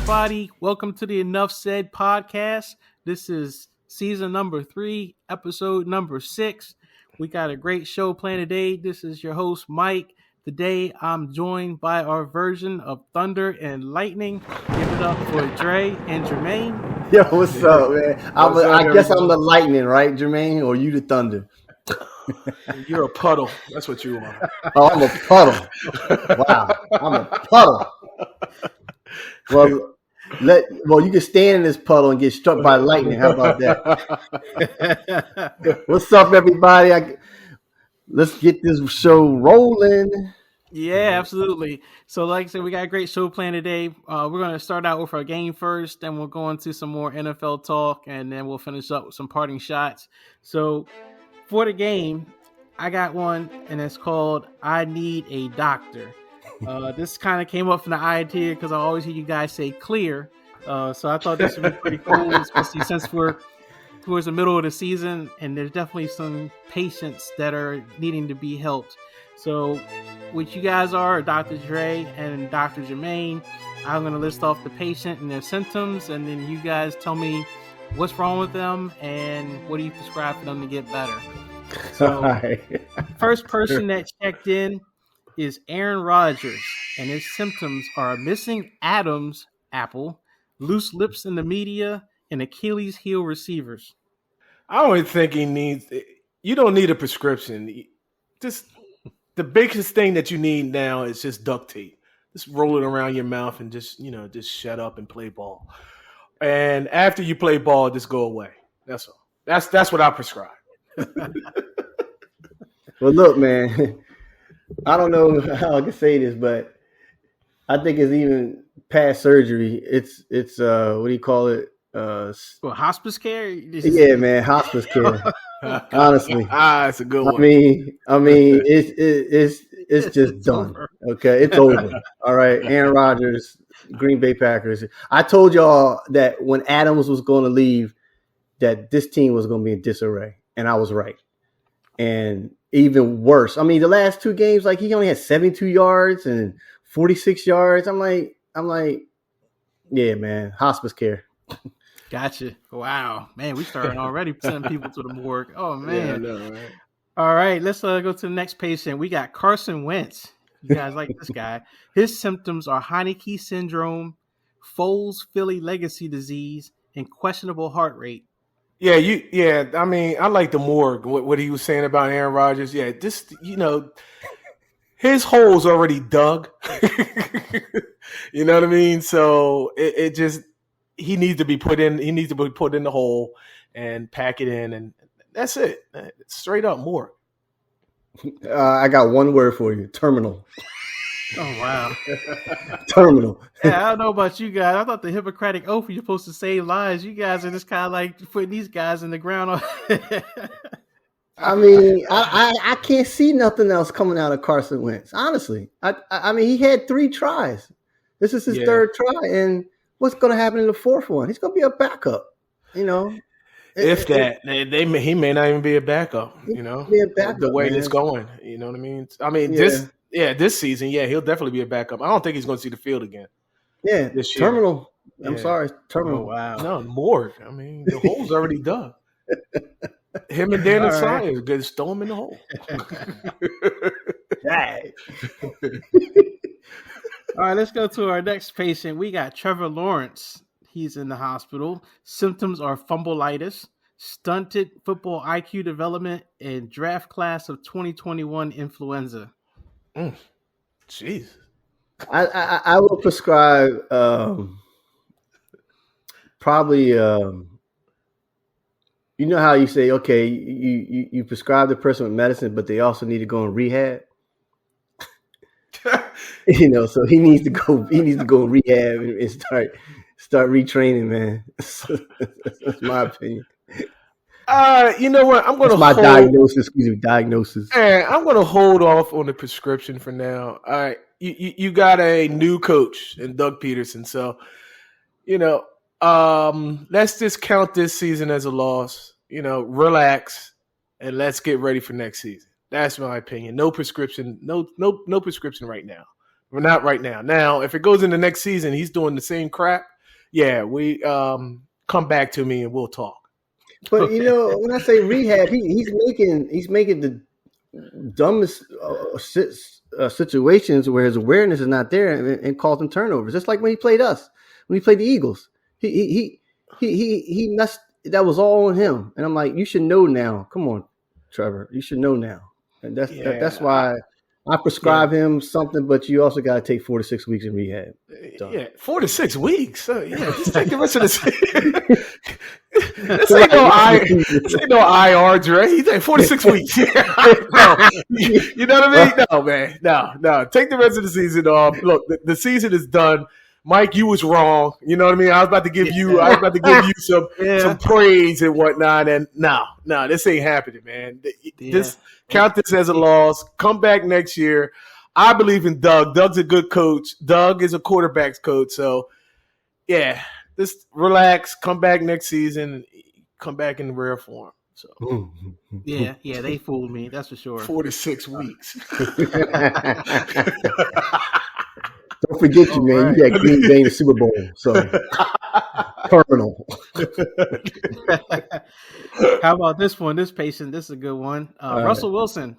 everybody. Welcome to the Enough Said podcast. This is season number 3, episode number 6. We got a great show planned today. This is your host, Mike. Today, I'm joined by our version of Thunder and Lightning. Give it up for Dre and Jermaine. Yo, what's up, man? I guess I'm the lightning, right, Jermaine? Or you the thunder? You're a puddle. That's what you are. Oh, I'm a puddle. Wow, I'm a puddle. Well, you can stand in this puddle and get struck by lightning. How about that? What's up, everybody? Let's get this show rolling. Yeah, absolutely. So like I said, we got a great show planned today. We're going to start out with our game first, then we'll go into some more NFL talk, and then we'll finish up with some parting shots. So for the game, I got one, and it's called I Need a Doctor. This kind of came up from the idea because I always hear you guys say clear. So I thought this would be pretty cool, especially since we're towards the middle of the season, and there's definitely some patients that are needing to be helped. So what you guys are Dr. Dre and Dr. Jermaine. I'm going to list off the patient and their symptoms, and then you guys tell me what's wrong with them and what do you prescribe for them to get better. So first person that checked in is Aaron Rodgers, and his symptoms are missing Adam's apple, loose lips in the media, and Achilles heel receivers. I don't think you don't need a prescription. Just the biggest thing that you need now is just duct tape. Just roll it around your mouth and just shut up and play ball. And after you play ball, just go away. That's all. That's what I prescribe. Well, look, man, I don't know how I can say this, but I think it's even past surgery. It's what do you call it? Hospice care? Yeah, man, hospice care. Honestly, it's a good one. I mean, it's just done. Over. Okay, it's over. All right, Aaron Rodgers, Green Bay Packers. I told y'all that when Adams was going to leave, that this team was going to be in disarray, and I was right. And even worse, I mean, the last 2 games, like he only had 72 yards and 46 yards. I'm like, yeah, man, hospice care. Gotcha. Wow, man, we starting already sending people to the morgue. Oh man. Yeah, I know, right? All right, let's go to the next patient. We got Carson Wentz. You guys like this guy? His symptoms are Heineke syndrome, Foles Philly legacy disease, and questionable heart rate. Yeah, I mean, I like the morgue. What he was saying about Aaron Rodgers. Yeah, this, his hole's already dug. You know what I mean? So it just he needs to be put in. He needs to be put in the hole and pack it in, and that's it. Straight up morgue. I got one word for you: terminal. Oh, wow. Terminal. Yeah, I don't know about you guys. I thought the Hippocratic Oath you're supposed to save lives. You guys are just kind of like putting these guys in the ground. I mean, I can't see nothing else coming out of Carson Wentz. Honestly, I mean, he had 3 tries. This is his 3rd try, and what's going to happen in the 4th one? He's going to be a backup. He may not even be a backup. The way it's going. You know what I mean? I mean, this season, he'll definitely be a backup. I don't think he's going to see the field again. Yeah, this year. Terminal. I'm sorry, terminal. Oh, wow. No, morgue. I mean, the hole's already dug. Him and Daniel Snyder just throw him in the hole. All right, let's go to our next patient. We got Trevor Lawrence. He's in the hospital. Symptoms are fumbleitis, stunted football IQ development, and draft class of 2021 influenza. Jeez. I will prescribe probably you know how you say, okay, you prescribe the person with medicine, but they also need to go in rehab. So he needs to go in rehab and start retraining, man. That's my opinion. You know what? I'm gonna diagnosis. Man, I'm gonna hold off on the prescription for now. All right, you got a new coach in Doug Peterson, so let's just count this season as a loss. Relax, and let's get ready for next season. That's my opinion. No prescription. No prescription right now. We're not right now. Now, if it goes into next season, he's doing the same crap. yeah, we come back to me and we'll talk. But when I say rehab, he's making the dumbest situations where his awareness is not there and causing turnovers. Just like when he played us, when he played the Eagles, he messed. That was all on him. And I'm like, you should know now. Come on, Trevor, you should know now. And that's why I prescribe him something. But you also got to take 4 to 6 weeks in rehab. Done. Yeah, 4 to 6 weeks. Just take the rest of the season. This ain't no IR, Dre. He take 4 to 6 weeks. No. You know what I mean? No, man. No. Take the rest of the season off. Look, the season is done. Mike, you was wrong. You know what I mean? I was about to give you some praise and whatnot. And no, this ain't happening, man. This count this as a loss. Come back next year. I believe in Doug. Doug's a good coach. Doug is a quarterback's coach. So, yeah, just relax. Come back next season. Come back in rare form. So, yeah, they fooled me. That's for sure. 4 to 6 weeks. Don't forget you, man. Right. You got Green Bay in the Super Bowl. So, terminal. How about this one? This patient, this is a good one. Russell Wilson.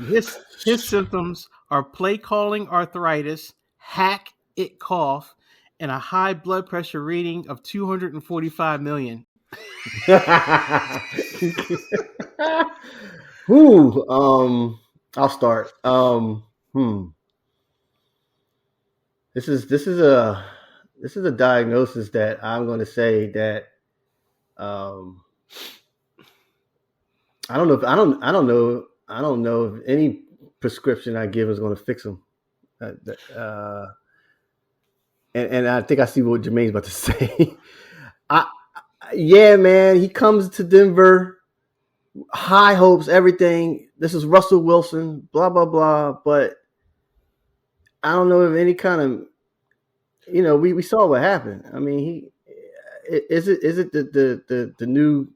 His symptoms are play calling arthritis, hack it cough, and a high blood pressure reading of 245 million. I'll start. This is a diagnosis that I'm going to say that I don't know if any prescription I give is going to fix him. And I think I see what Jermaine's about to say. Yeah, man, he comes to Denver, high hopes, everything. This is Russell Wilson, blah blah blah, but I don't know if any kind of, we saw what happened. I mean, is it the new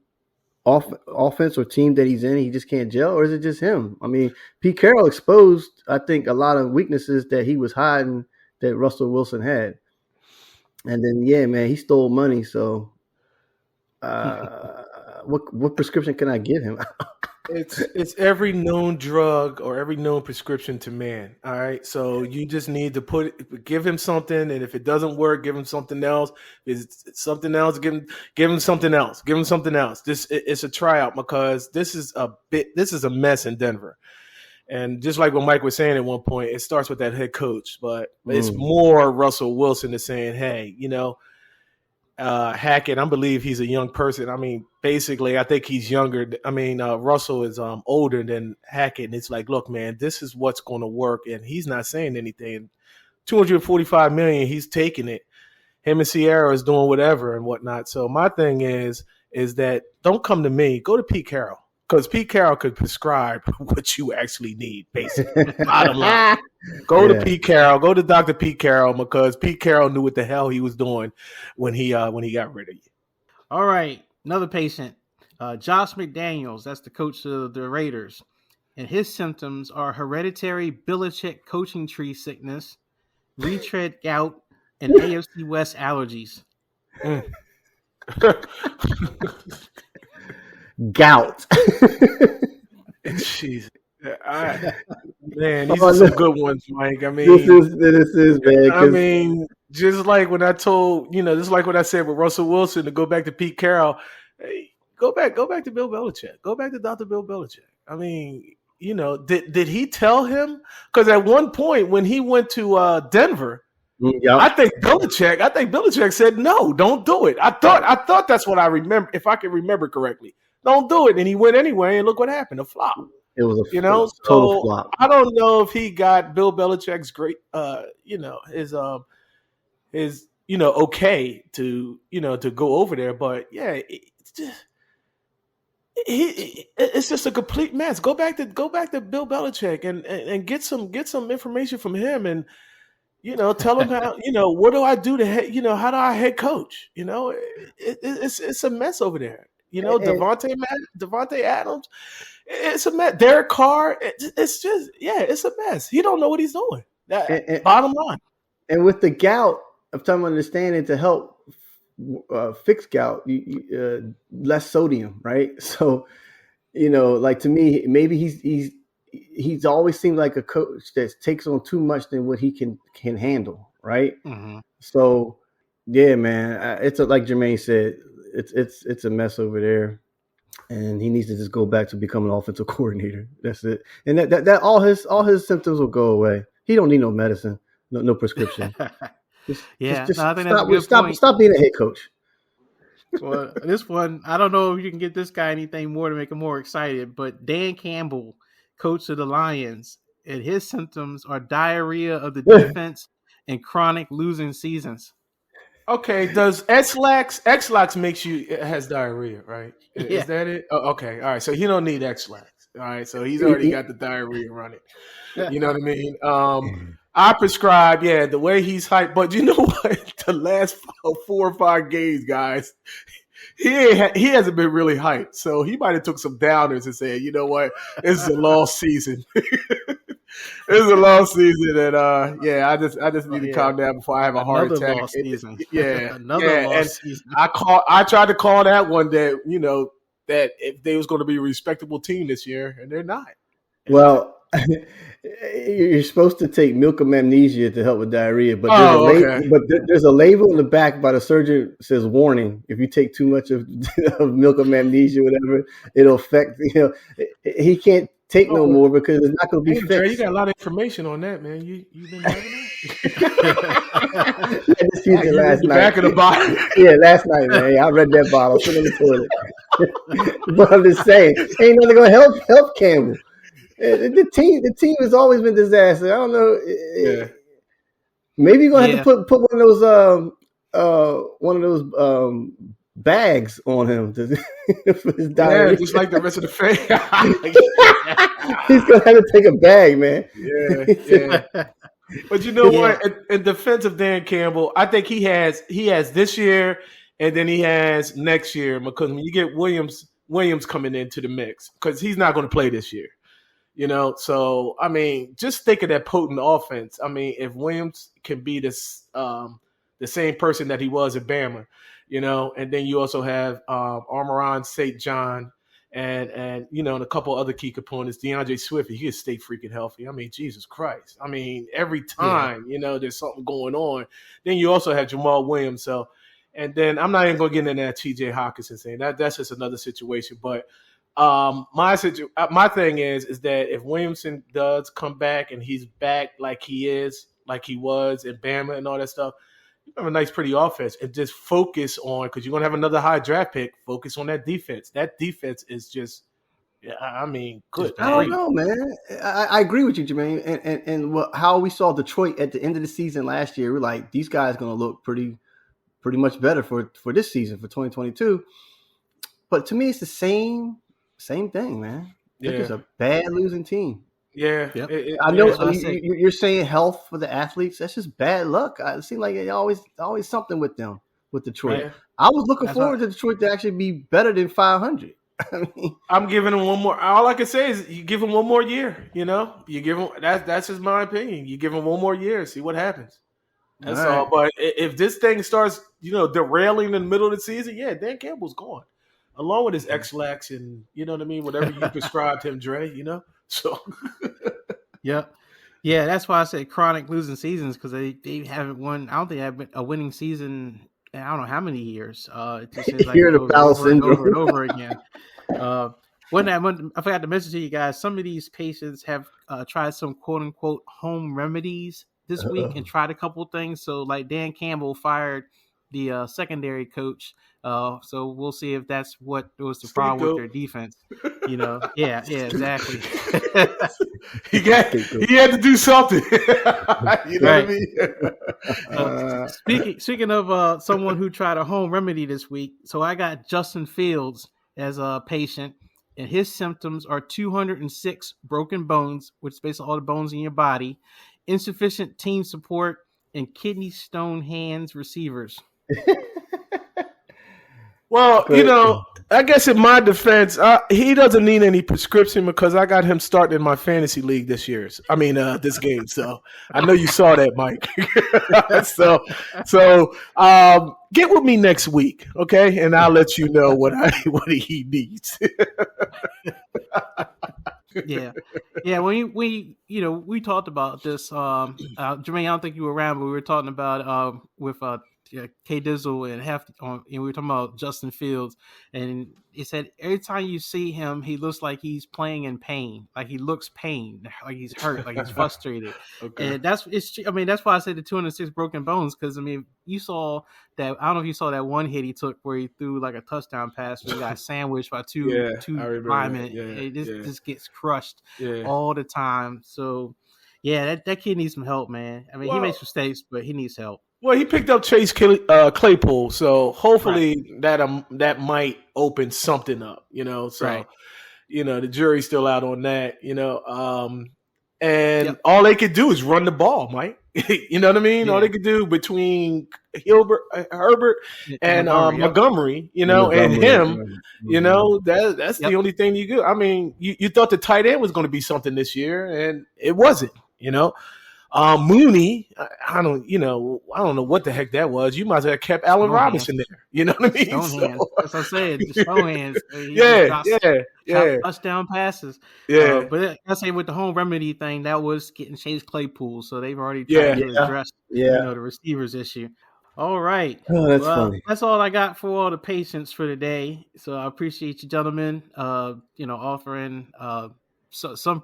offense or team that he's in? He just can't gel, or is it just him? I mean, Pete Carroll exposed, I think, a lot of weaknesses that he was hiding that Russell Wilson had, and then man, he stole money. So, what prescription can I give him? It's every known drug or every known prescription to man. All right. So you just need to give him something, and if it doesn't work, give him something else. If it's something else, give him something else. Give him something else. It's a tryout because this is a mess in Denver. And just like what Mike was saying at one point, it starts with that head coach, but it's more Russell Wilson is saying, hey, Hackett, I believe he's a young person. I mean, basically, I think he's younger. I mean, Russell is older than Hackett, and it's like, look, man, this is what's going to work, and he's not saying anything. $245 million, he's taking it. Him and Sierra is doing whatever and whatnot. So my thing is that don't come to me. Go to Pete Carroll, because Pete Carroll could prescribe what you actually need, basically. Bottom line. Go to Pete Carroll. Go to Dr. Pete Carroll, because Pete Carroll knew what the hell he was doing when he got rid of you. All right, another patient, Josh McDaniels. That's the coach of the Raiders, and his symptoms are hereditary Belichick coaching tree sickness, retread gout, and AFC West allergies. Gout. Jeez. Man, these are some good ones, Mike. I mean, this is man. I mean, just like when I told, just like what I said with Russell Wilson to go back to Pete Carroll, hey, go back to Bill Belichick. Go back to Dr. Bill Belichick. I mean, did he tell him? Because at one point when he went to Denver, I think Belichick said, no, don't do it. I thought that's what I remember, if I can remember correctly. Don't do it. And he went anyway, and look what happened, a flop. It was a total flop. I don't know if he got Bill Belichick's great, his okay to go over there, but yeah, it's just a complete mess. Go back to Bill Belichick and get some information from him, and tell him how what do I do to how do I head coach? It's a mess over there. Devontae Adams. It's a mess. Derek Carr. It's just, it's a mess. He don't know what he's doing. Bottom line. And with the gout, I'm trying to understand it to help fixed gout, less sodium, right? So, like to me, maybe he's always seemed like a coach that takes on too much than what he can handle, right? Mm-hmm. So, yeah, man, it's like Jermaine said, it's a mess over there, and he needs to just go back to becoming an offensive coordinator. That's it, and that all his symptoms will go away. He don't need no medicine, no prescription. Just I think that's a good point. Stop being a head coach. Well, this one, I don't know if you can get this guy anything more to make him more excited, but Dan Campbell, coach of the Lions, and his symptoms are diarrhea of the defense and chronic losing seasons. Okay, does X-Lax makes you has diarrhea, right? Yeah. Is that it? Oh, okay, all right. So he don't need X-Lax. All right, so he's already got the diarrhea running. You know what I mean? I prescribe, the way he's hyped. But you know what? The last 4 or 5 games, guys, he hasn't been really hyped. So he might have took some downers and said, you know what? This is a long season. This is a long season, and I just need to calm down before I have a heart attack. Lost season. Another lost season. I tried to call that one that that if they was going to be a respectable team this year, and they're not. Well, you're supposed to take milk of magnesia to help with diarrhea, but there's a label in the back by the surgeon that says warning. If you take too much of milk of magnesia, whatever, it'll affect. He can't take no more because it's not going to be fixed. Dre, you got a lot of information on that, man. You've been having that? I just used it last night. Back of the bottle. Yeah, last night, man. I read that bottle. Put it in the toilet. But I'm just saying, ain't nothing going to help Campbell. The team has always been disaster. I don't know. Maybe you're gonna have to put one of those bags on him for his diarrhea. Just like the rest of the face. He's gonna have to take a bag, man. Yeah. But you know what? In defense of Dan Campbell, I think he has this year, and then he has next year, because when you get Williams coming into the mix, because he's not going to play this year. So I mean, just think of that potent offense. I mean, if Williams can be this the same person that he was at Bama, and then you also have Armoron St. John and a couple other key components, DeAndre Swift, he is stay freaking healthy. I mean, Jesus Christ. I mean, every time, there's something going on. Then you also have Jamal Williams. So, and then I'm not even going to get into that TJ Hawkinson thing. That's just another situation. But my thing is that if Williamson does come back and he's back like he was in Bama and all that stuff, you have a nice, pretty offense, and just focus on, because you're going to have another high draft pick, focus on that defense. That defense is just, I mean, good. I don't know, man. I agree with you, Jermaine. And how we saw Detroit at the end of the season last year, we're like, these guys are going to look pretty much better for this season, for 2022. But to me, it's the same thing, man. They're just a bad losing team. Yeah. Yep. I know you're saying health for the athletes. That's just bad luck. It seems like it always something with them, with Detroit. Yeah. I was looking forward to Detroit to actually be better than 500. I mean, I'm giving him one more. All I can say is you give him one more year. You give him that's just my opinion. You give him one more year, see what happens. That's all. But if this thing starts, derailing in the middle of the season, Dan Campbell's gone, along with his X-Lax and what I mean, whatever you prescribed him, Dre. So. Yeah, that's why I said chronic losing seasons, because they haven't won. I don't think they have a winning season. I don't know how many years. It just seems like it goes over and over again. I forgot to mention to you guys, some of these patients have tried some quote unquote home remedies this week and tried a couple things. So like Dan Campbell fired the secondary coach. So we'll see if that's what was the problem with their defense. Yeah, exactly. He had to do something. What I mean? Speaking of someone who tried a home remedy this week, so I got Justin Fields as a patient, and his symptoms are 206 broken bones, which is basically all the bones in your body, insufficient team support, and kidney stone hands receivers. Well, I guess in my defense, he doesn't need any prescription because I got him starting in my fantasy league this game. So I know you saw that, Mike. so get with me next week, okay? And I'll let you know what he needs. Yeah. We talked about this. Jermaine, I don't think you were around, but we were talking about with K Dizzle and we were talking about Justin Fields, and he said every time you see him, he looks like he's playing in pain, like he looks pain, like he's hurt, like he's frustrated. Okay. And that's why I said the 206 broken bones, because you saw that. I don't know if you saw that one hit he took where he threw like a touchdown pass where he got sandwiched by two linemen. It just gets crushed all the time. So that kid needs some help, man. He makes mistakes, but he needs help. Well, he picked up Chase Claypool, so hopefully that might open something up, So, the jury's still out on that, and all they could do is run the ball, Mike. You know what I mean? Yeah. All they could do between Herbert and Montgomery, and him, that's the only thing you do. You thought the tight end was going to be something this year, and it wasn't, Mooney, I don't know what the heck that was. You might have kept Allen Robinson there. You know what I mean? Stone hands. That's what I'm saying. The stone hands. Touchdown passes. Yeah. But I say with the home remedy thing, that was getting Chase Claypool. So they've already tried to address the receivers issue. All right. Oh, that's funny. That's all I got for all the patients for today. So I appreciate you, gentlemen, offering some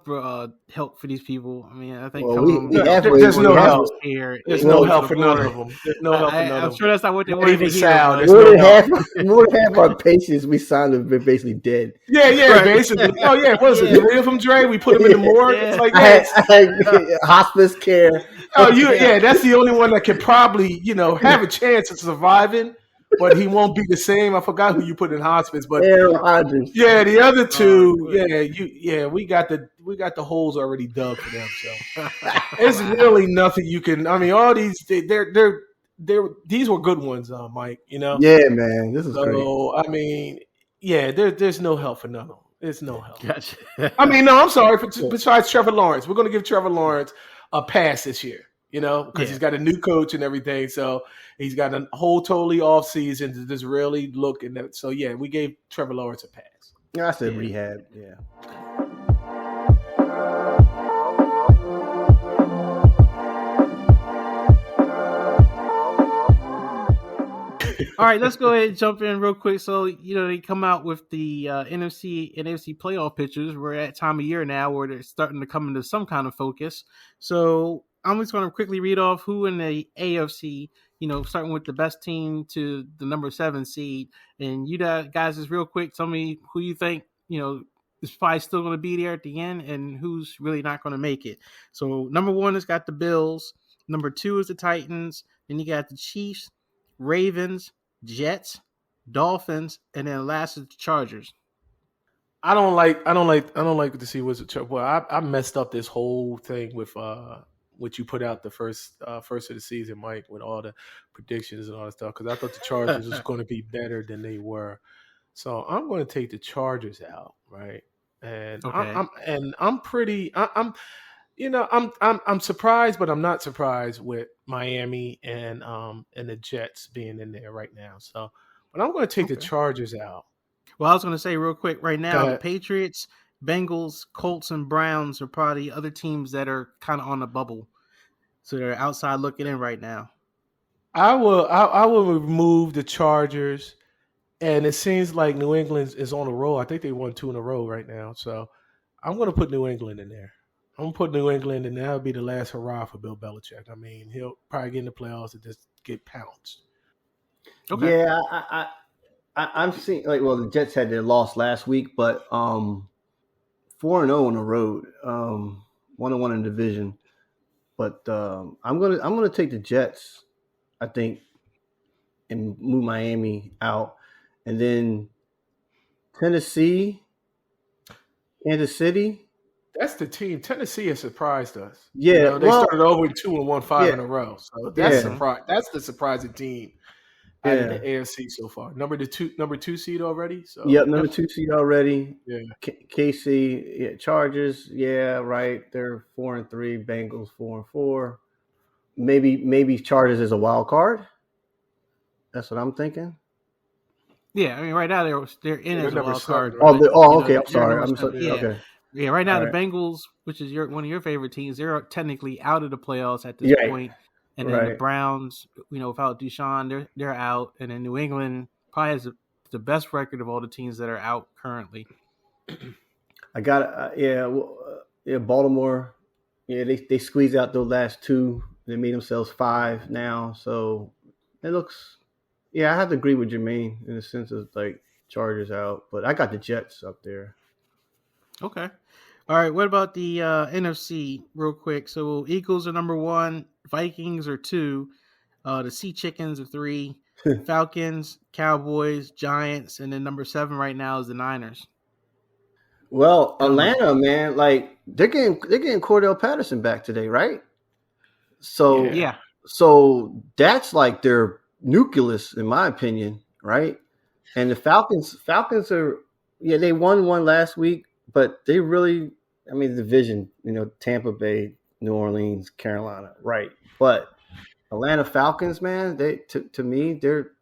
help for these people. I think there's no help here. There's no help for none of them. There's no help for none of them. I'm sure that's not what they want to hear. More than half our patients we signed have been basically dead. Yeah, basically. Oh yeah, what is it? 3 of them, Dre? We put them in the morgue. It's like hospice care. That's the only one that can probably have a chance of surviving. But he won't be the same. I forgot who you put in hospice, but the other two, we got the holes already dug for them. So it's really nothing you can. All these these were good ones, Mike. Yeah, man, this is great. There's no help for none of them. There's no help. Gotcha. No, I'm sorry. Besides Trevor Lawrence, we're going to give Trevor Lawrence a pass this year. Because he's got a new coach and everything. So he's got a whole totally off season to just really look at that. So we gave Trevor Lawrence a pass. I said rehab. Yeah. All right, let's go ahead and jump in real quick. So, they come out with the NFC and AFC playoff pictures. We're at time of year now where they're starting to come into some kind of focus. So I'm just going to quickly read off who in the AFC, starting with the best team to the number 7 seed. And you guys, just real quick, tell me who you think, is probably still going to be there at the end and who's really not going to make it. So number 1 has got the Bills. Number 2 is the Titans. Then you got the Chiefs, Ravens, Jets, Dolphins, and then last is the Chargers. I don't like to see what's the well. I messed up this whole thing with what you put out the first of the season, Mike, with all the predictions and all that stuff, because I thought the Chargers was going to be better than they were. So I'm going to take the Chargers out, right? And I'm surprised, but I'm not surprised with Miami and the Jets being in there right now. So, but I'm going to take the Chargers out. Well, I was going to say real quick right now, the Patriots, Bengals, Colts, and Browns are probably other teams that are kind of on the bubble. So they're outside looking in right now. I will remove the Chargers, and it seems like New England is on a roll. I think they won 2 in a row right now. So I'm going to put New England in there. I'm going to put New England, and that'll be the last hurrah for Bill Belichick. He'll probably get in the playoffs and just get pounced. Okay. Yeah, I'm seeing the Jets had their loss last week, but 4-0 on the road, 1-1 in division. But I'm gonna take the Jets, I think, and move Miami out, and then Tennessee, Kansas City. That's the team. Tennessee has surprised us. Yeah, they started over 2 and won 5 in a row. So that's surprise. That's the surprising team out of the AFC so far. Number two seed already. So yep, number 2 seed already. Yeah. KC, Chargers, right. They're 4-3. Bengals 4-4. Maybe Chargers is a wild card. That's what I'm thinking. Yeah, I mean, right now they're in as a wild card. Right? Okay. I'm sorry. Okay. Yeah, right now the Bengals, which is one of your favorite teams, they're technically out of the playoffs at this point. And then the Browns, without Deshaun, they're out. And then New England probably has the best record of all the teams that are out currently. I got Baltimore. Yeah, they squeezed out those last 2. They made themselves 5 now, so it looks. Yeah, I have to agree with Jermaine in the sense of like Chargers out, but I got the Jets up there. Okay. All right. What about the NFC real quick? So Eagles are number 1, Vikings are 2, the Sea Chickens are 3, Falcons, Cowboys, Giants, and then number 7 right now is the Niners. Well, Atlanta, man, like they're getting Cordell Patterson back today, right? So so that's like their nucleus, in my opinion, right? And the Falcons are they won one last week, but they really, I mean, the division, Tampa Bay, New Orleans, Carolina, right? But Atlanta Falcons, man, to me, they're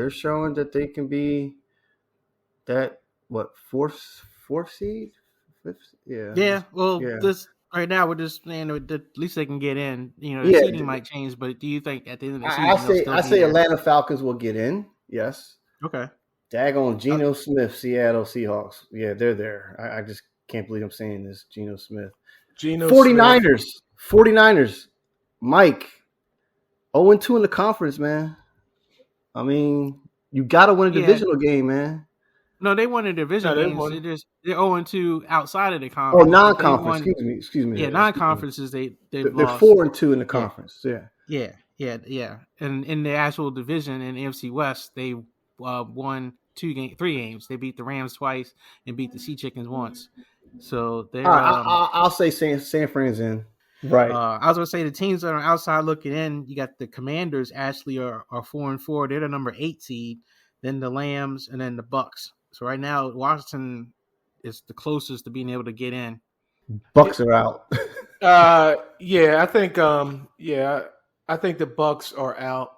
showing that they can be that fourth seed, fifth, this right now we're just saying that at least they can get in. The seeding might change, but do you think at the end of the season I say Atlanta Falcons will get in? Yes. Okay. Daggone Geno Smith, Seattle Seahawks. Yeah, they're there. I just can't believe I'm saying this. Geno Smith. 49ers. Mike. 0-2 in the conference, man. I mean, you got to win a divisional game, man. No, they won a division game. They're 0-2 outside of the conference. Oh, non-conference. Excuse me. Yeah, non-conferences. They're 4-2 in the conference. Yeah. And in the actual division in the NFC West, they won 3 games. They beat the Rams twice and beat the Sea Chickens once. So they're. I'll say San Fran's in. Right. I was going to say the teams that are outside looking in. You got the Commanders. Actually, are 4-4. They're the number 8 seed. Then the Lambs, and then the Bucks. So right now, Washington is the closest to being able to get in. Bucks are out. I think. I think the Bucks are out.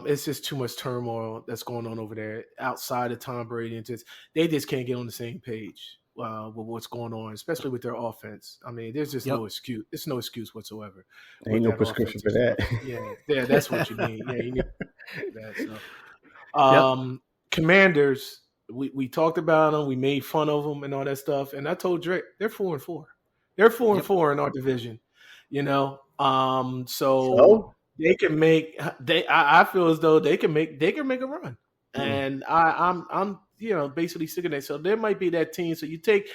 It's just too much turmoil that's going on over there outside of Tom Brady, and they just can't get on the same page with what's going on, especially with their offense. I mean, there's just no excuse. It's no excuse whatsoever. Ain't no prescription for that. Yeah, that's what you need. Yeah, you need that. So. Commanders, we talked about them, we made fun of them and all that stuff, and I told Dre they're 4-4. They're 4-4 in our division, so they can make. I feel as though they can make a run, and I'm basically sick of that. So there might be that team. So you take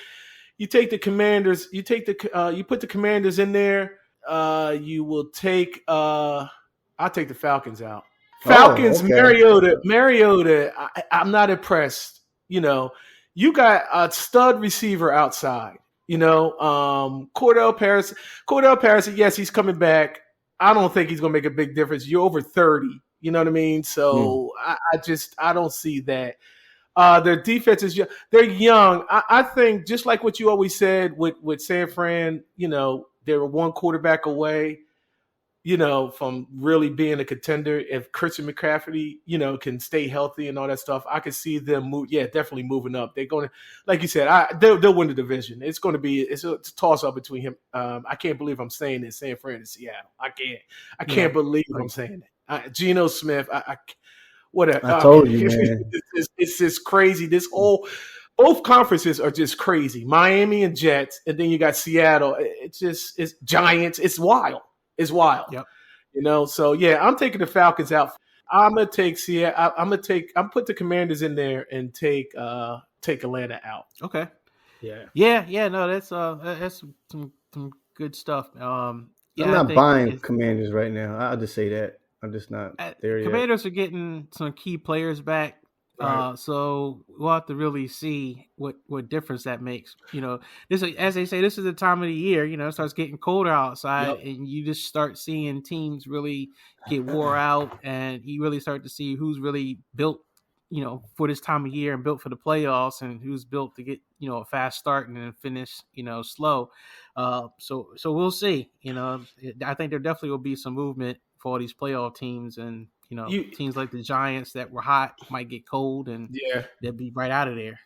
the Commanders, you put the Commanders in there. You will take. I'll take the Falcons out. Falcons, Mariota. I'm not impressed. You got a stud receiver outside. Cordell Patterson. Yes, he's coming back. I don't think he's going to make a big difference. You're over 30. You know what I mean? So I don't see that. Their defense is young. They're young. I think just like what you always said with San Fran. They were one quarterback away. From really being a contender. If Christian McCaffrey, can stay healthy and all that stuff, I could see them definitely moving up. They're going to, like you said, they'll win the division. It's a toss up between him. I can't believe I'm saying this, San Fran and Seattle. I can't believe I'm saying that. Geno Smith, whatever. I told you, man. It's just crazy. Both conferences are just crazy. Miami and Jets, and then you got Seattle. It's Giants. It's wild. Is wild. Yep. So I'm taking the Falcons out. I'm gonna take I'm put the Commanders in there and take Atlanta out. Okay. Yeah. No, that's some good stuff. I'm not buying Commanders right now. I'll just say that. I'm just not there yet. Commanders are getting some key players back. Right. So we'll have to really see what difference that makes. This is, as they say, this is the time of the year. It starts getting colder outside, Yep. and you just start seeing teams really get wore out, and you really start to see who's really built, for this time of year and built for the playoffs, and who's built to get a fast start and then finish slow. So we'll see. I think there definitely will be some movement for all these playoff teams, and You teams like the Giants that were hot might get cold, and yeah. they'll be right out of there.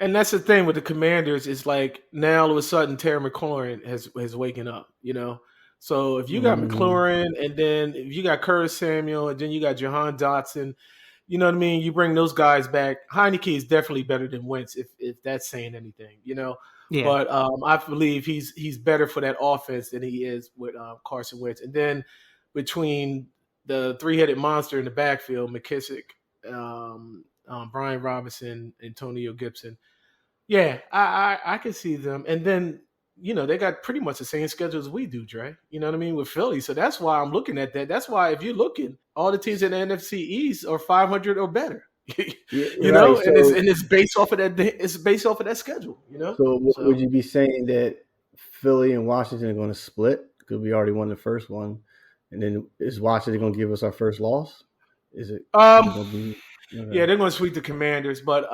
And that's the thing with the Commanders is like now all of a sudden Terry McLaurin has waken up, So if you got McLaurin and then if you got Curtis Samuel and then you got Jahan Dotson, you know what I mean? You bring those guys back. Heineke is definitely better than Wentz if that's saying anything, Yeah. But I believe he's better for that offense than he is with Carson Wentz. And then between the three-headed monster in the backfield, McKissick, Brian Robinson, Antonio Gibson. Yeah, I can see them. And then, they got pretty much the same schedule as we do, Dre. You know what I mean? With Philly. So that's why I'm looking at that. That's why if you're looking, all the teams in the NFC East are 500 or better. Right. And it's based off of that. It's based off of that schedule. So would you be saying that Philly and Washington are going to split because we already won the first one, and then is Washington going to give us our first loss? Is it? Going to be, Yeah, they're going to sweep the Commanders, but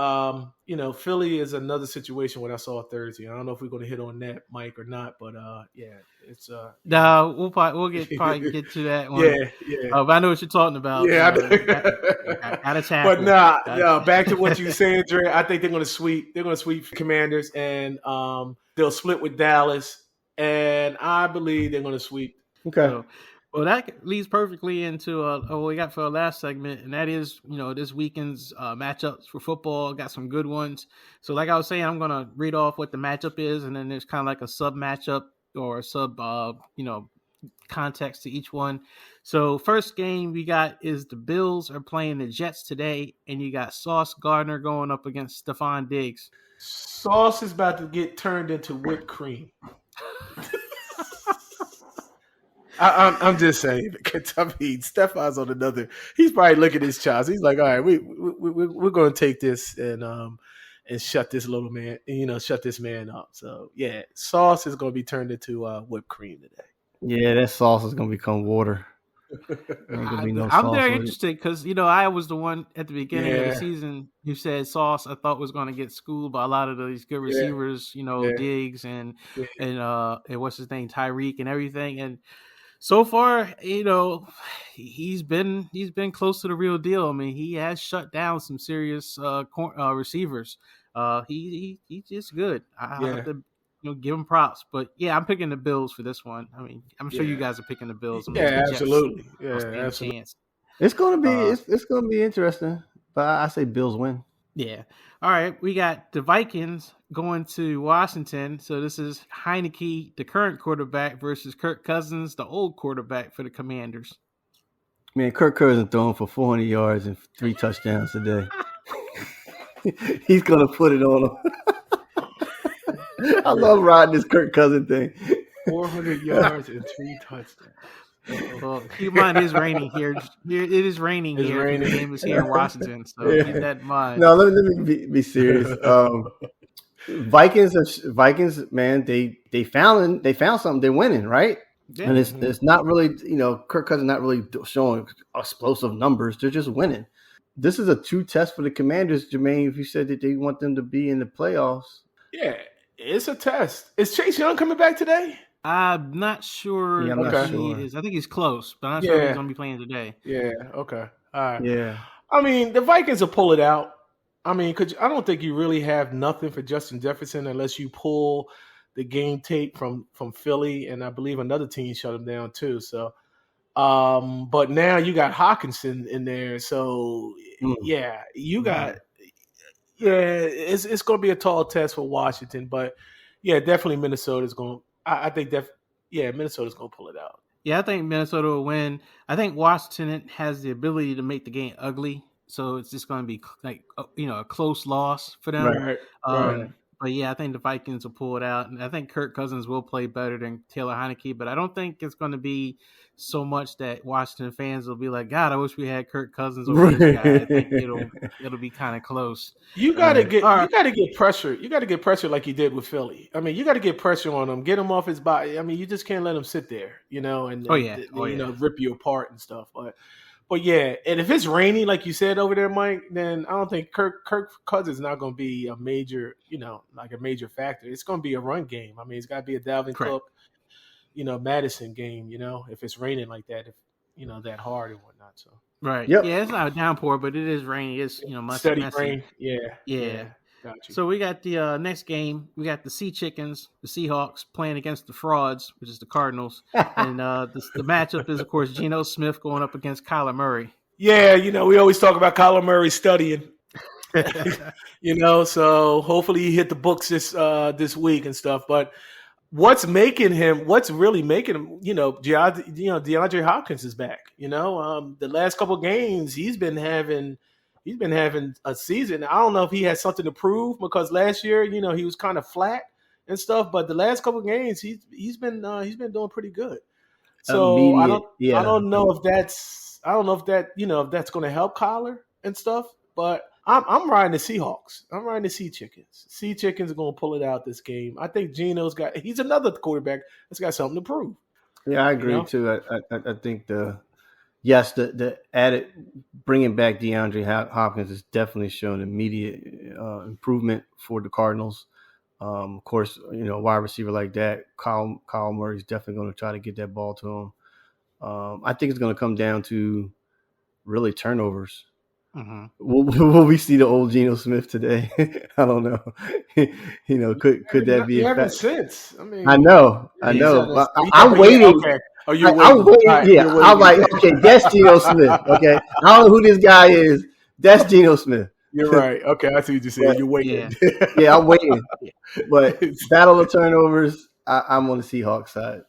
Philly is another situation. What I saw Thursday, I don't know if we're going to hit on that, Mike, or not, but yeah, it's no, we'll probably get to that one. Yeah. But I know what you're talking about. Yeah, out of tackle. But no. Back to what you were saying, Dre. I think they're going to sweep. They're going to sweep Commanders, and they'll split with Dallas, and I believe they're going to sweep. Okay. So, well, that leads perfectly into what we got for our last segment, and that is, this weekend's matchups for football. Got some good ones. So, like I was saying, I'm going to read off what the matchup is, and then there's kind of like a sub matchup or a sub, context to each one. So, first game we got is the Bills are playing the Jets today, and you got Sauce Gardner going up against Stephon Diggs. Sauce is about to get turned into whipped cream. I'm just saying because I mean Stephon's on another. He's probably looking at his child. He's like, all right, we're going to take this and shut this little man, shut this man up. So yeah, Sauce is going to be turned into whipped cream today. Yeah, that sauce is going to become water. I'm very interested because I was the one at the beginning of the season who said Sauce I thought was going to get schooled by a lot of these good receivers, Diggs and what's his name, Tyreek and everything, and so far, he's been close to the real deal. I mean, he has shut down some serious receivers. He's just good. I have to give him props. But yeah, I'm picking the Bills for this one. I mean, I'm sure you guys are picking the Bills. I mean, absolutely. Yeah, absolutely. Chance. It's going to be it's going to be interesting. But I say Bills win. Yeah. All right. We got the Vikings going to Washington. So this is Heineke, the current quarterback, versus Kirk Cousins, the old quarterback for the Commanders. Man, Kirk Cousins throwing for 400 yards and 3 touchdowns today. He's going to put it on him. I love riding this Kirk Cousins thing. 400 yards and 3 touchdowns. Well, keep in mind it's raining here. It is raining here. The game is here in Washington, so keep that in mind. No, let me be serious. Vikings, man, they found something. They're winning, right? Yeah. And it's not really, Kirk Cousins not really showing explosive numbers. They're just winning. This is a true test for the Commanders, Jermaine. If you said that they want them to be in the playoffs, yeah, it's a test. Is Chase Young coming back today? I'm not sure. Yeah, I'm not sure. He is. I think he's close, but I'm not sure if he's going to be playing today. Yeah. Okay. All right. Yeah. I mean, the Vikings will pull it out. I mean, I don't think you really have nothing for Justin Jefferson unless you pull the game tape from Philly, and I believe another team shut him down too. So, but now you got Hawkinson in there, so yeah, you got it's going to be a tall test for Washington, but yeah, definitely Minnesota's going. I think Minnesota's going to pull it out. Yeah, I think Minnesota will win. I think Washington has the ability to make the game ugly, so it's just going to be like a close loss for them. Right. But yeah, I think the Vikings will pull it out, and I think Kirk Cousins will play better than Taylor Heineke. But I don't think it's going to be so much that Washington fans will be like, "God, I wish we had Kirk Cousins over this guy." I think it'll be kind of close. You gotta get pressure. You gotta get pressure like you did with Philly. I mean, you gotta get pressure on him, get him off his body. I mean, you just can't let him sit there, and rip you apart and stuff. But yeah, and if it's raining, like you said over there, Mike, then I don't think Kirk Cousins is not going to be a major, like a major factor. It's going to be a run game. I mean, it's got to be a Dalvin Cook, Madison game. If it's raining like that, that hard and whatnot. So right, yep. Yeah, it's not a downpour, but it is raining. It's steady messy. Rain. Yeah. Gotcha. So we got the next game. We got the Sea Chickens, the Seahawks, playing against the Frauds, which is the Cardinals. And the matchup is, of course, Geno Smith going up against Kyler Murray. Yeah, we always talk about Kyler Murray studying. So hopefully he hit the books this week and stuff. But what's really making him, DeAndre Hopkins is back. The last couple of games he's been having a season. I don't know if he has something to prove because last year, he was kind of flat and stuff. But the last couple of games, he's been doing pretty good. So I don't know if that's going to help Kyler and stuff. But I'm riding the Seahawks. I'm riding the Sea Chickens. Sea Chickens are going to pull it out this game. I think he's another quarterback that's got something to prove. Yeah, I agree too. I think the added bringing back DeAndre Hopkins has definitely shown immediate improvement for the Cardinals. Of course, a wide receiver like that, Kyle Murray's definitely going to try to get that ball to him. I think it's going to come down to really turnovers. Mm-hmm. Will we see the old Geno Smith today? I don't know. Could that be? Ever since, I know. I'm waiting. Okay. Oh, you're waiting. I'm waiting. Right, yeah, I'm like, okay, that's Geno Smith. Okay, I don't know who this guy is. That's Geno Smith. You're right. Okay, I see what you said. You're waiting. Yeah, I'm waiting. But battle of turnovers, I'm on the Seahawks side.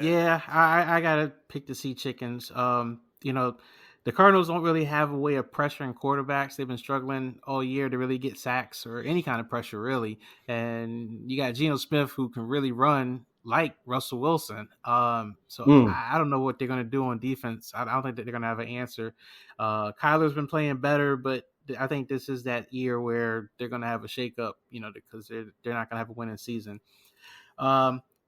Yeah, I gotta pick the Sea Chickens. The Cardinals don't really have a way of pressuring quarterbacks. They've been struggling all year to really get sacks or any kind of pressure, really. And you got Geno Smith who can really run like Russell Wilson. I don't know what they're going to do on defense. I don't think that they're going to have an answer. Kyler's been playing better, but I think this is that year where they're going to have a shakeup, because they're not going to have a winning season.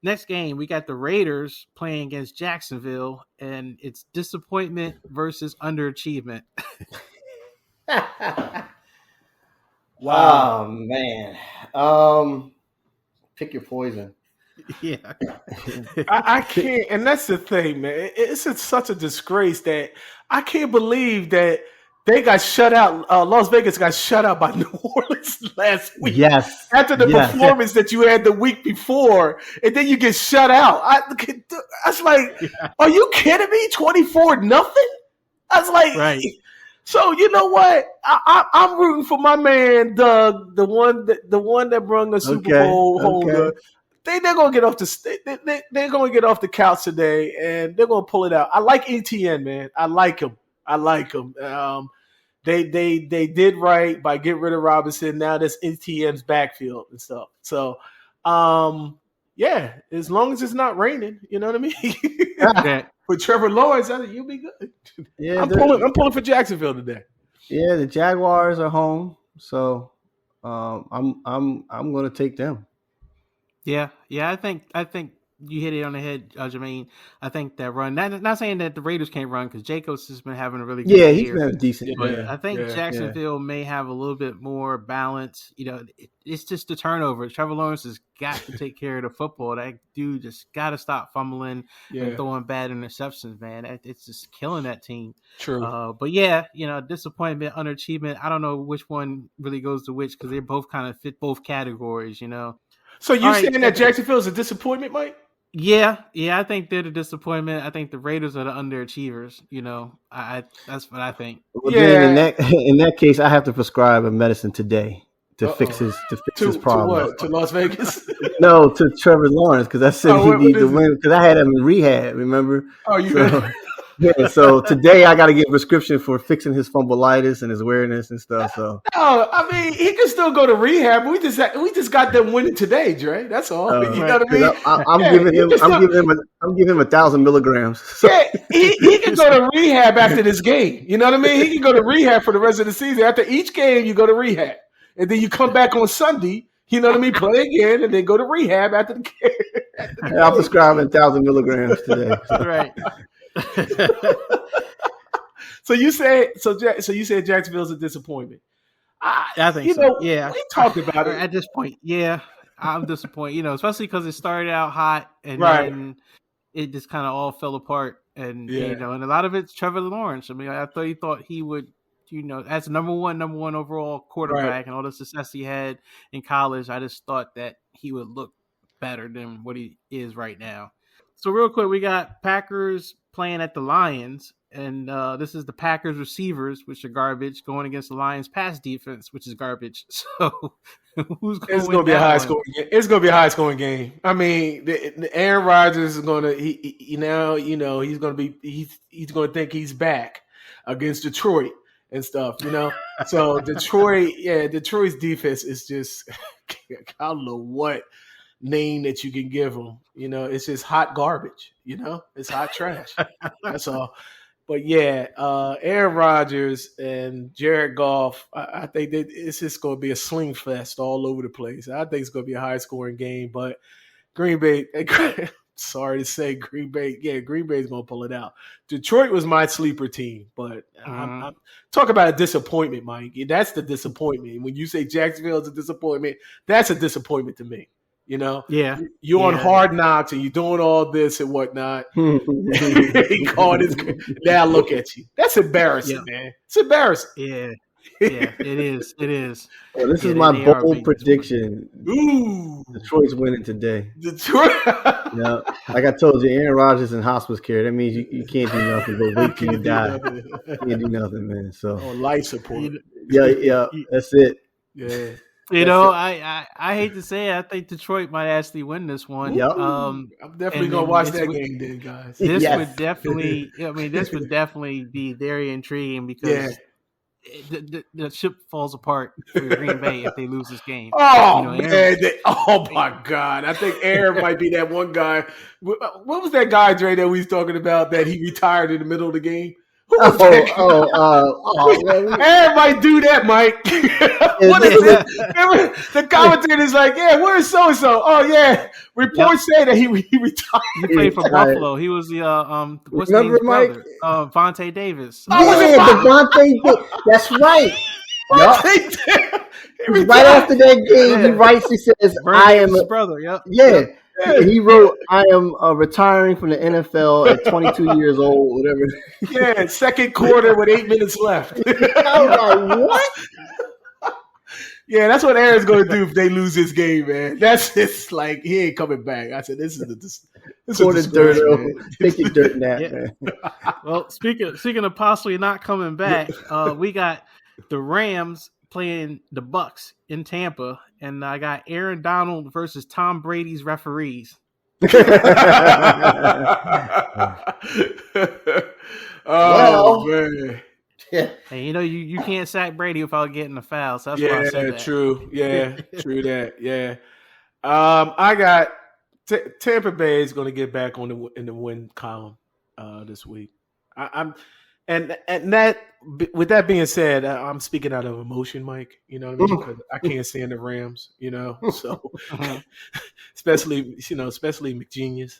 Next game, we got the Raiders playing against Jacksonville, and it's disappointment versus underachievement. Wow, man. Pick your poison. Yeah. I can't, and that's the thing, man. It's such a disgrace that I can't believe that they got shut out. Las Vegas got shut out by New Orleans last week. Yes. After the performance that you had the week before, and then you get shut out. I was like, are you kidding me? 24-0? I was like, right. So you know what? I'm rooting for my man Doug, the one that brought the Super Bowl holder. They're gonna get off they're gonna get off the couch today, and they're gonna pull it out. I like ETN, man. I like him. They did right by getting rid of Robinson. Now that's ETN's backfield and stuff. So, as long as it's not raining, you know what I mean. For Trevor Lawrence, you'll be good. Yeah, I'm pulling for Jacksonville today. Yeah, the Jaguars are home, so I'm going to take them. Yeah. I think you hit it on the head, Jermaine. I think that run. Not saying that the Raiders can't run because Jacobs has been having a really good year. He's been decent. But I think Jacksonville may have a little bit more balance. It's just the turnovers. Trevor Lawrence has got to take care of the football. That dude just got to stop fumbling and throwing bad interceptions, man. It's just killing that team. True. But disappointment, underachievement. I don't know which one really goes to which because they both kind of fit both categories, So you're saying that Jacksonville is a disappointment, Mike? Yeah, I think they're the disappointment. I think the Raiders are the underachievers. That's what I think. Well, then in that case, I have to prescribe a medicine today to fix his problem. To what? To Las Vegas? No, to Trevor Lawrence because I said he needs to win because I had him in rehab. Remember? Oh, you. Yeah, so today I got to get a prescription for fixing his fumbleitis and his weariness and stuff. So no, I mean he can still go to rehab. We just got them winning today, Dre. That's all. You know what I mean? I'm giving him 1,000 milligrams. So. Yeah, he can go to rehab after this game. You know what I mean? He can go to rehab for the rest of the season. After each game, you go to rehab, and then you come back on Sunday. You know what I mean? Play again, and then go to rehab after the game. I'm prescribing 1,000 milligrams today. So. Right. So you said Jacksonville's a disappointment. I think so. Yeah, we talked about it at this point. Yeah, I'm disappointed. Especially because it started out hot and then it just kind of all fell apart. And and a lot of it's Trevor Lawrence. I mean, I thought he would. As number one overall quarterback and all the success he had in college, I just thought that he would look better than what he is right now. So real quick, we got Packers playing at the Lions, and this is the Packers receivers, which are garbage, going against the Lions pass defense, which is garbage. So who's going It's going to be a high scoring game. It's going to be a high scoring game. I mean, the Aaron Rodgers is going to he's going to be he's going to think he's back against Detroit and stuff, So Detroit's defense is just I don't know what name that you can give them. It's just hot garbage. It's hot trash. That's all. But Aaron Rodgers and Jared Goff, I think that it's just going to be a sling fest all over the place. I think it's going to be a high scoring game, but Green Bay. Sorry to say, Green Bay. Yeah, Green Bay's going to pull it out. Detroit was my sleeper team, but I'm talk about a disappointment, Mike. That's the disappointment. When you say Jacksonville is a disappointment, that's a disappointment to me. Yeah, you're on Hard Knocks and you're doing all this and whatnot. He called his. Now look at you. That's embarrassing, man. It's embarrassing. Yeah, it is. It is. Well, this is my bold prediction. Ooh, Detroit's winning today. Detroit. Like I told you, Aaron Rodgers in hospice care. That means you can't do nothing but wait till you die. You can't do nothing, man. So life support. Yeah, that's it. Yeah. I hate to say it, I think Detroit might actually win this one. Yep. I'm definitely gonna watch that game, then, guys. This would definitely. This would definitely be very intriguing because the ship falls apart for Green Bay if they lose this game. Oh man! Oh my God! I think Aaron might be that one guy. What was that guy, Dre, that we was talking about that he retired in the middle of the game? Aaron might do that, Mike. What is it? The commentator's like, where's so-and-so? Oh, yeah. Reports say that he retired. He played for Buffalo. He was the, what's his name? Brother? Vontae Davis. Vontae Davis. That's right. Right after that game, he writes, he says, I am his brother. Yep. Yeah. He wrote, I am retiring from the NFL at 22 years old, whatever. Yeah, second quarter with 8 minutes left. I was like, what? Yeah, that's what Aaron's going to do if they lose this game, man. That's just like, he ain't coming back. I said, this is dirt. Take your dirt nap, man. Well, speaking of possibly not coming back, we got the Rams playing the Bucks in Tampa, and I got Aaron Donald versus Tom Brady's referees. Man. Yeah. Hey, you can't sack Brady without getting a foul. So that's why I said that. True. Yeah, true that. Yeah. I got Tampa Bay is going to get back in the win column this week. And that, with that being said, I'm speaking out of emotion, Mike. You know what I mean? Because I can't stand the Rams. So especially McGenius.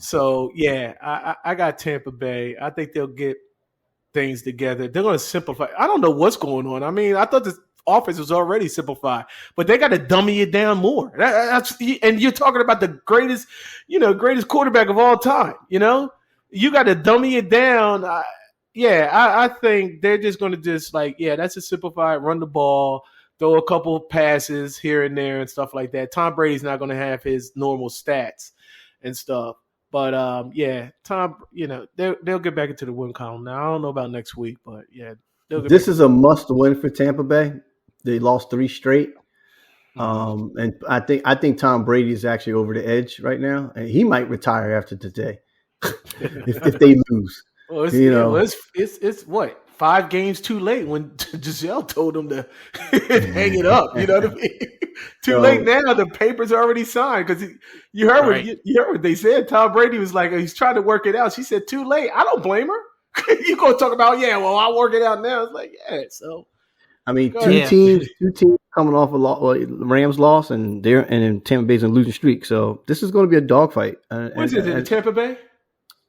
So yeah, I got Tampa Bay. I think they'll get things together. They're going to simplify. I don't know what's going on. I mean, I thought the offense was already simplified, but they got to dummy it down more. And you're talking about the greatest quarterback of all time. You got to dummy it down. I think they're just going to that's a simplified, run the ball, throw a couple of passes here and there and stuff like that. Tom Brady's not going to have his normal stats and stuff. But, Tom, they'll get back into the win column. Now, I don't know about next week, but, yeah. This is a must-win for Tampa Bay. They lost 3 straight. And I think Tom Brady is actually over the edge right now. And he might retire after today. if they lose. Well, it's what 5 games too late when Giselle told him to hang it up. You know what I mean? Too late now. The papers are already signed because you heard what they said. Tom Brady was like he's trying to work it out. She said too late. I don't blame her. You gonna talk about I'll work it out now. It's like so. I mean, two teams coming off the Rams loss, and then Tampa Bay's on a losing streak. So this is going to be a dogfight. What is it? Tampa Bay?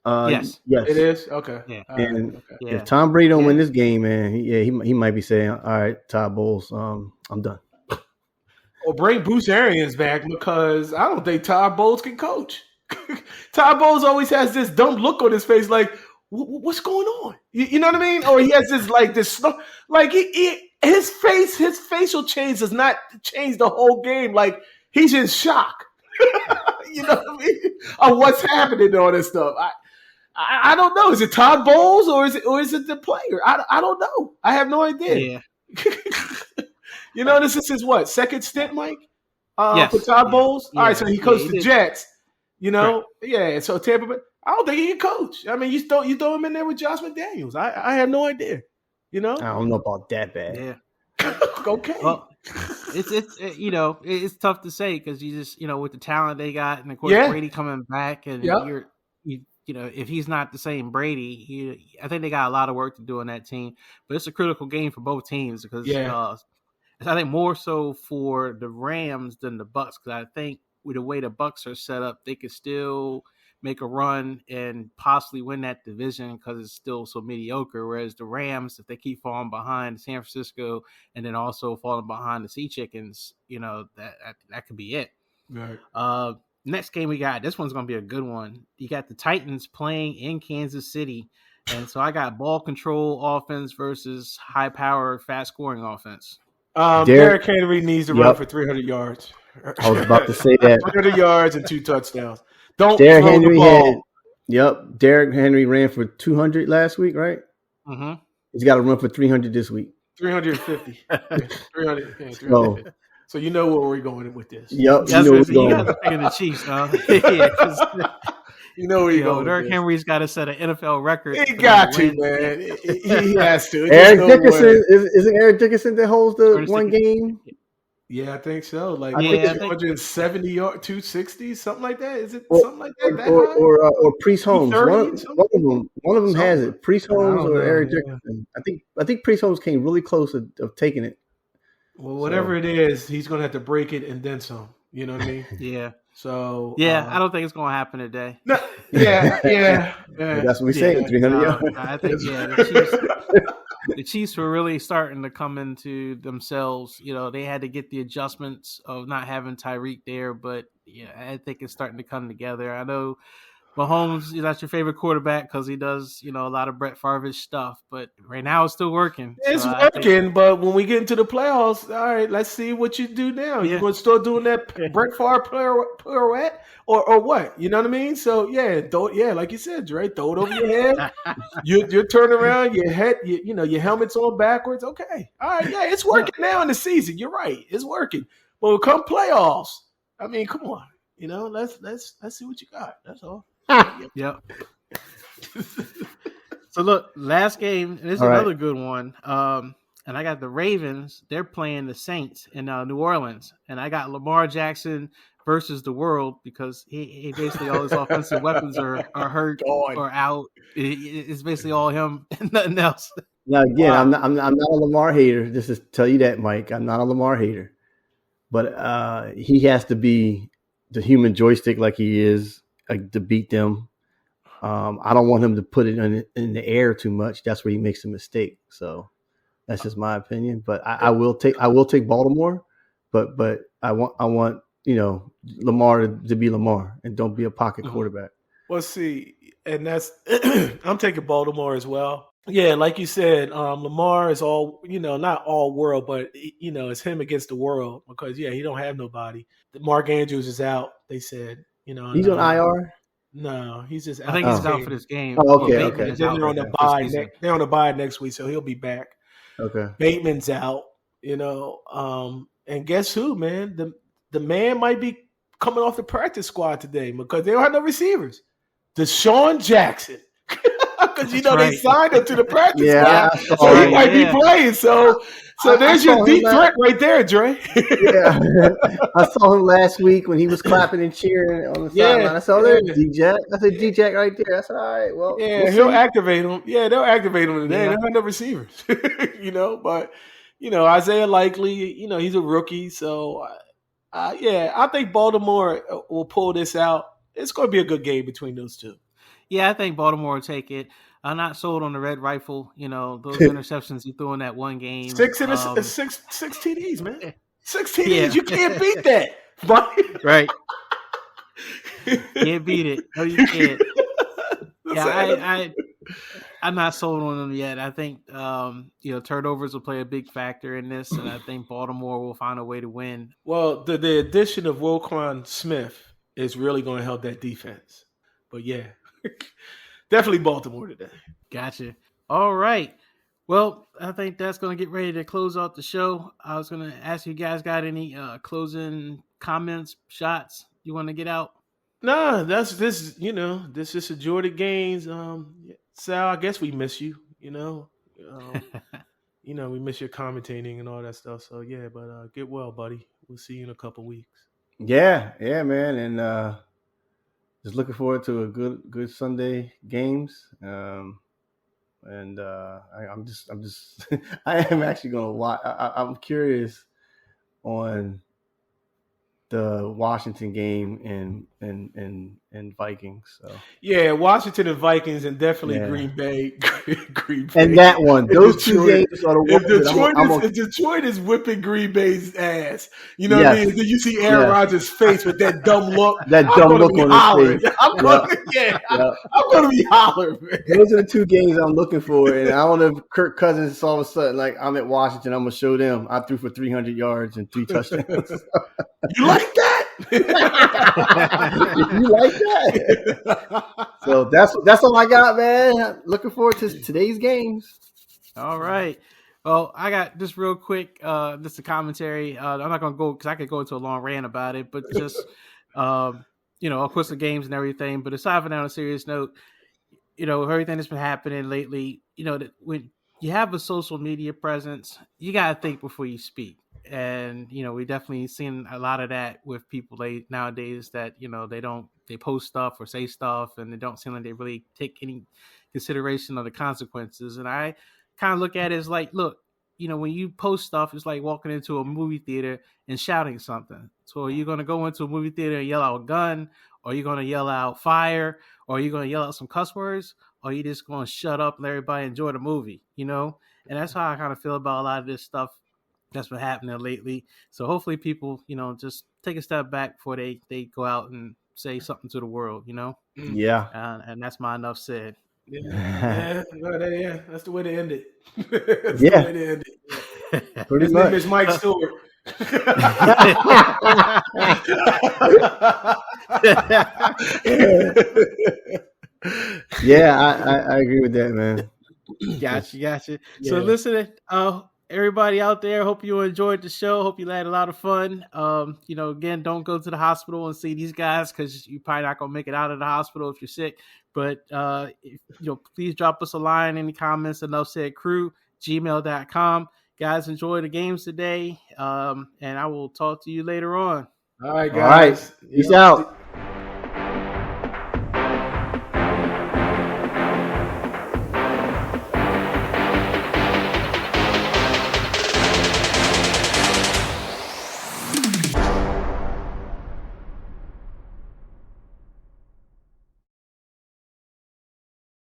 Yes, it is. Okay. Yeah. And if Tom Brady don't win this game, man, he might be saying, "All right, Todd Bowles, I'm done." Or bring Bruce Arians back because I don't think Todd Bowles can coach. Todd Bowles always has this dumb look on his face, like, "What's going on?" You know what I mean? Or he has this his facial change does not change the whole game. Like he's in shock. You know what I mean? Of what's happening and all this stuff. I don't know. Is it Todd Bowles or is it the player? I don't know. I have no idea. Yeah. This is his second stint, Mike? Yes. For Todd Bowles? Yeah. All right, so he coached the Jets. Right. Yeah. So Tampa Bay. I don't think he can coach. I mean, you throw him in there with Josh McDaniels. I have no idea. I don't know about that bad. Yeah. Okay. Well, it's tough to say because you just with the talent they got, and of course Brady coming back, and if he's not the same Brady, I think they got a lot of work to do on that team. But it's a critical game for both teams because I think more so for the Rams than the Bucs because I think with the way the Bucs are set up, they could still make a run and possibly win that division because it's still so mediocre. Whereas the Rams, if they keep falling behind San Francisco and then also falling behind the Sea Chickens, that could be it. Right. Next game we got, this one's going to be a good one. You got the Titans playing in Kansas City. And so I got ball control offense versus high power, fast scoring offense. Derrick Henry needs to run for 300 yards. I was about to say that. 300 yards and 2 touchdowns. Don't Derrick throw Henry the ball. Derrick Henry ran for 200 last week, right? Mm-hmm. He's got to run for 300 this week. 350. 300. Yeah, 350. Oh. So you know where we're going with this. Yep. You got to pick the Chiefs, huh? You know where you're going. Derrick Henry's got to set an NFL record. He got to, man. He has to. Eric Dickerson isn't Eric Dickerson that holds the one game? Yeah, I think so. Like I think 270 yards, 260, something like that. Is it something like that? Or Priest Holmes. One of them has it. Priest Holmes or Eric Dickerson. I think Priest Holmes came really close of taking it. Well, whatever it is, he's going to have to break it and then some. You know what I mean? Yeah. So I don't think it's going to happen today. No, yeah. That's what we say. 300 yards. I think the Chiefs were really starting to come into themselves. They had to get the adjustments of not having Tyreek there, but I think it's starting to come together. I know Mahomes, that's your favorite quarterback because he does, a lot of Brett Favre stuff. But right now, it's still working. It's working, but when we get into the playoffs, all right, let's see what you do now. You're going to start doing that Brett Favre pirouette or what? You know what I mean? So like you said, Dre, throw it over your head. you turn around, your head, your helmet's on backwards. Okay, all right, it's working now in the season. You're right, it's working. But when come playoffs, I mean, come on, let's see what you got. That's all. Yep. So look, last game, and this is another good one. And I got the Ravens. They're playing the Saints in New Orleans, and I got Lamar Jackson versus the world because he basically all his offensive weapons are hurt or out. It's basically all him and nothing else. Now again, I'm not a Lamar hater. Just to tell you that, Mike, I'm not a Lamar hater, but he has to be the human joystick like he is. To beat them. I don't want him to put it in the air too much. That's where he makes a mistake. So that's just my opinion. But I will take Baltimore. But I want Lamar to be Lamar and don't be a pocket quarterback. Well, see, and that's I'm taking Baltimore as well. Yeah, like you said, Lamar is all not all world, but it's him against the world because he don't have nobody. Mark Andrews is out. They said. He's on IR? No, he's just out. I think he's out for this game. Oh, okay. They're on the bye. They're on the bye next week, so he'll be back. Okay. Bateman's out, and guess who, man? The man might be coming off the practice squad today because they don't have no receivers. Deshaun Jackson. Because That's they right. signed him to the practice squad, Yeah, so he might be playing. So there's your deep threat right there, Dre. Yeah, I saw him last week when he was clapping and cheering on the sideline. I saw there's D-Jack. I said D-Jack right there. I said, all right, well, yeah, he'll activate him. Yeah, they'll activate him today. Yeah. They'll have no receivers, But Isaiah Likely, he's a rookie, so I think Baltimore will pull this out. It's going to be a good game between those two. Yeah, I think Baltimore will take it. I'm not sold on the red rifle. Those interceptions he threw in that one game. Six TDs, man. 6 TDs. Yeah. You can't beat that. Right. Can't beat it. No, you can't. Yeah, I'm not sold on them yet. I think turnovers will play a big factor in this, and I think Baltimore will find a way to win. Well, the addition of Roquan Smith is really going to help that defense. But yeah, definitely Baltimore today. Gotcha. All right. Well, I think that's going to get ready to close out the show. I was going to ask you guys, got any closing comments, shots you want to get out? Nah, this just enjoy the games. Sal, I guess we miss you. We miss your commentating and all that stuff. So yeah, but get well, buddy. We'll see you in a couple weeks. Yeah, man, and just looking forward to a good Sunday games. I'm just I am actually gonna watch. I'm curious on the Washington game and Vikings. So yeah, Washington and Vikings, and definitely Green Bay. And that one, those two games are the ones. If Detroit is whipping Green Bay's ass, what I mean? Then you see Aaron Rodgers' face with that dumb look. That dumb look on his face. I'm going to be hollering, man. Those are the two games I'm looking for, and I don't know if Kirk Cousins all of a sudden, like, I'm at Washington, I'm gonna show them I threw for 300 yards and 3 touchdowns. You like that? You like that? So that's all I got, man. Looking forward to today's games. All right. Well, I got just real quick, just a commentary. I'm not gonna go because I could go into a long rant about it, but just of course the games and everything. But aside from that, on a serious note, everything that's been happening lately, that when you have a social media presence, you gotta think before you speak. And we definitely seen a lot of that with people nowadays that they post stuff or say stuff and they don't seem like they really take any consideration of the consequences. And I kind of look at it as like, look, when you post stuff, it's like walking into a movie theater and shouting something. So are you going to go into a movie theater and yell out a gun, or are you going to yell out fire, or are you going to yell out some cuss words, or are you just going to shut up and let everybody enjoy the movie? And that's how I kind of feel about a lot of this stuff that's been happening lately. So hopefully people, just take a step back before they go out and say something to the world, Yeah. And that's my enough said. Yeah. That's the way to end it. That's the way to end it. Pretty His much. Name is Mike Stewart. Yeah, I agree with that, man. Gotcha. Yeah. So listen, everybody out there, hope you enjoyed the show. Hope you had a lot of fun. Again, don't go to the hospital and see these guys because you're probably not going to make it out of the hospital if you're sick. But, please drop us a line in the comments at enoughsaidcrew@gmail.com. Guys, enjoy the games today. And I will talk to you later on. All right, guys. All right. Peace out.